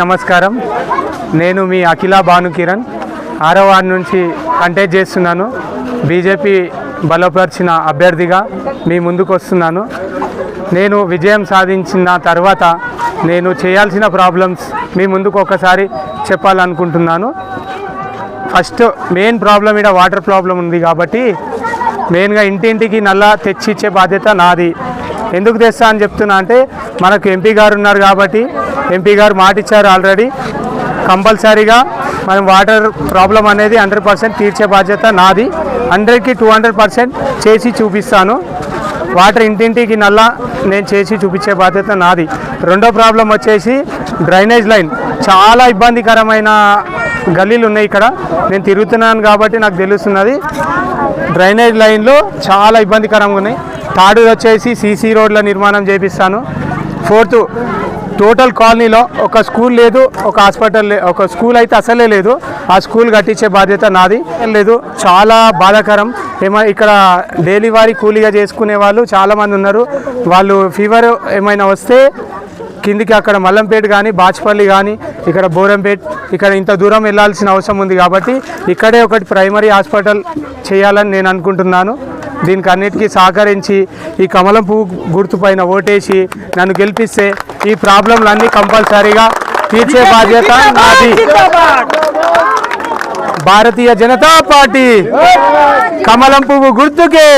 నమస్కారం. నేను మీ అఖిల భానుకిరణ్ 6వ వార్డు నుంచి కంటెస్ట్ చేస్తున్నాను. బీజేపీ బలపరిచిన అభ్యర్థిగా మీ ముందుకు వస్తున్నాను. నేను విజయం సాధించిన తర్వాత నేను చేయాల్సిన ప్రాబ్లమ్స్ మీ ముందుకు ఒకసారి చెప్పాలనుకుంటున్నాను. ఫస్ట్ మెయిన్ ప్రాబ్లం ఇక్కడ వాటర్ ప్రాబ్లం ఉంది కాబట్టి మెయిన్గా ఇంటింటికి నల్లా తెచ్చిచ్చే బాధ్యత నాది. ఎందుకు తెస్తా అని చెప్తున్నా అంటే మనకు ఎంపీ గారు ఉన్నారు కాబట్టి ఎంపీ గారు మాట ఇచ్చారు ఆల్రెడీ. కంపల్సరీగా మనం వాటర్ ప్రాబ్లం అనేది 100% తీర్చే బాధ్యత నాది. 100కి 200% చేసి చూపిస్తాను. వాటర్ ఇంటింటికి నల్లా నేను చేసి చూపించే బాధ్యత నాది. రెండో ప్రాబ్లం వచ్చేసి డ్రైనేజ్ లైన్. చాలా ఇబ్బందికరమైన గల్లీలు ఉన్నాయి ఇక్కడ. నేను తిరుగుతున్నాను కాబట్టి నాకు తెలుస్తున్నది. డ్రైనేజ్ లైన్లో చాలా ఇబ్బందికరంగా ఉన్నాయి. థర్డ్ వచ్చేసి సీసీ రోడ్ల నిర్మాణం చేపిస్తాను. ఫోర్త్ టోటల్ కాలనీలో ఒక స్కూల్ లేదు, ఒక హాస్పిటల్ ఒక స్కూల్ అయితే అసలే లేదు. ఆ స్కూల్ కట్టించే బాధ్యత నాది. లేదు, చాలా బాధాకరం. ఇక్కడ డైలీ వారీ కూలీగా చేసుకునే వాళ్ళు చాలామంది ఉన్నారు. వాళ్ళు ఫీవర్ ఏమైనా వస్తే కిందికి అక్కడ మల్లంపేట కానీ బాచ్పల్లి కానీ ఇక్కడ బోరంపేట ఇక్కడ ఇంత దూరం వెళ్ళాల్సిన అవసరం ఉంది కాబట్టి ఇక్కడే ఒకటి ప్రైమరీ హాస్పిటల్ చేయాలని నేను అనుకుంటున్నాను. దీనికి అన్నిటికీ సహకరించి ఈ కమలం పువ్వు గుర్తుపైన ఓటేసి నన్ను గెలిపిస్తే ఈ ప్రాబ్లంలన్నీ కంపల్సరీగా తీర్చే బాధ్యత నాది. భారతీయ జనతా పార్టీ కమలం పువ్వు గుర్తుకే.